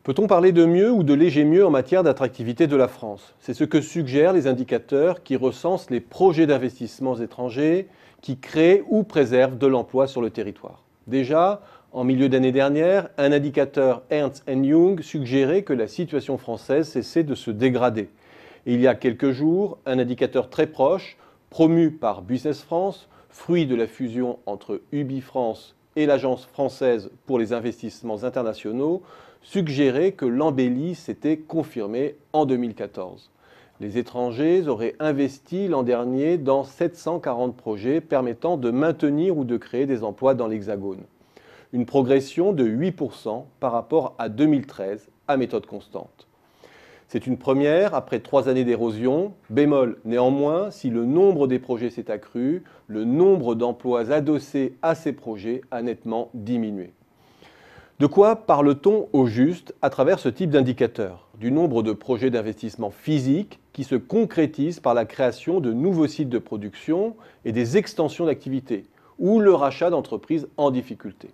Peut-on parler de mieux ou de léger mieux en matière d'attractivité de la France? C'est ce que suggèrent les indicateurs qui recensent les projets d'investissements étrangers qui créent ou préservent de l'emploi sur le territoire. Déjà, en milieu d'année dernière, un indicateur Ernst Young suggérait que la situation française cessait de se dégrader. Et il y a quelques jours, un indicateur très proche, promu par Business France, fruit de la fusion entre UBI-France et l'Agence française pour les investissements internationaux, suggérait que l'embellie s'était confirmée en 2014. Les étrangers auraient investi l'an dernier dans 740 projets permettant de maintenir ou de créer des emplois dans l'Hexagone. Une progression de 8% par rapport à 2013 à méthode constante. C'est une première après 3 années d'érosion. Bémol néanmoins, si le nombre des projets s'est accru, le nombre d'emplois adossés à ces projets a nettement diminué. De quoi parle-t-on au juste à travers ce type d'indicateur? Du nombre de projets d'investissement physiques qui se concrétisent par la création de nouveaux sites de production et des extensions d'activité, ou le rachat d'entreprises en difficulté.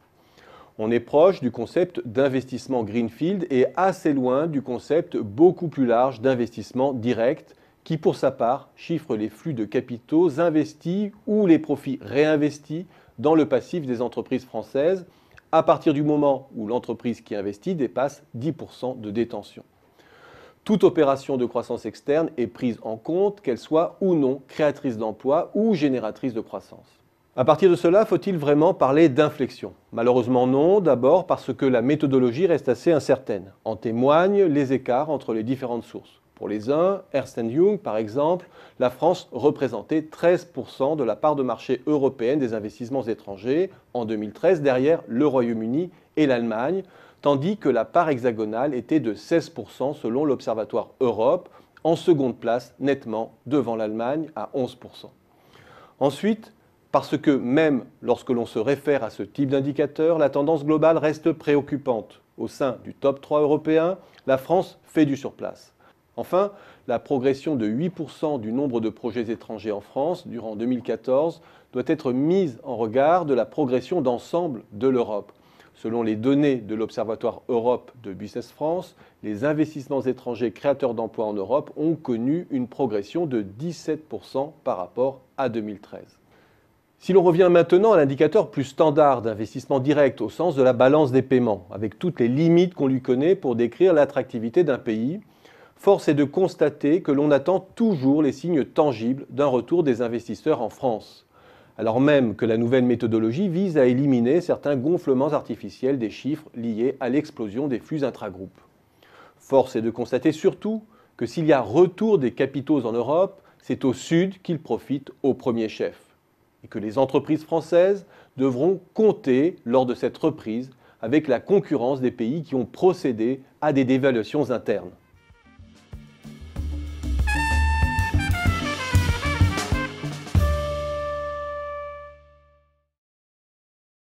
On est proche du concept d'investissement greenfield et assez loin du concept beaucoup plus large d'investissement direct qui, pour sa part, chiffre les flux de capitaux investis ou les profits réinvestis dans le passif des entreprises françaises à partir du moment où l'entreprise qui investit dépasse 10% de détention. Toute opération de croissance externe est prise en compte, qu'elle soit ou non créatrice d'emplois ou génératrice de croissance. À partir de cela, faut-il vraiment parler d'inflexion? Malheureusement non, d'abord parce que la méthodologie reste assez incertaine. En témoignent les écarts entre les différentes sources. Pour les uns, Ernst Young par exemple, la France représentait 13% de la part de marché européenne des investissements étrangers en 2013 derrière le Royaume-Uni et l'Allemagne, tandis que la part hexagonale était de 16% selon l'Observatoire Europe, en seconde place nettement devant l'Allemagne à 11%. Ensuite, parce que même lorsque l'on se réfère à ce type d'indicateur, la tendance globale reste préoccupante. Au sein du top 3 européen, la France fait du surplace. Enfin, la progression de 8% du nombre de projets étrangers en France durant 2014 doit être mise en regard de la progression d'ensemble de l'Europe. Selon les données de l'Observatoire Europe de Business France, les investissements étrangers créateurs d'emplois en Europe ont connu une progression de 17% par rapport à 2013. Si l'on revient maintenant à l'indicateur plus standard d'investissement direct au sens de la balance des paiements, avec toutes les limites qu'on lui connaît pour décrire l'attractivité d'un pays, force est de constater que l'on attend toujours les signes tangibles d'un retour des investisseurs en France, alors même que la nouvelle méthodologie vise à éliminer certains gonflements artificiels des chiffres liés à l'explosion des flux intragroupes. Force est de constater surtout que s'il y a retour des capitaux en Europe, c'est au Sud qu'ils profitent au premier chef, et que les entreprises françaises devront compter lors de cette reprise avec la concurrence des pays qui ont procédé à des dévaluations internes.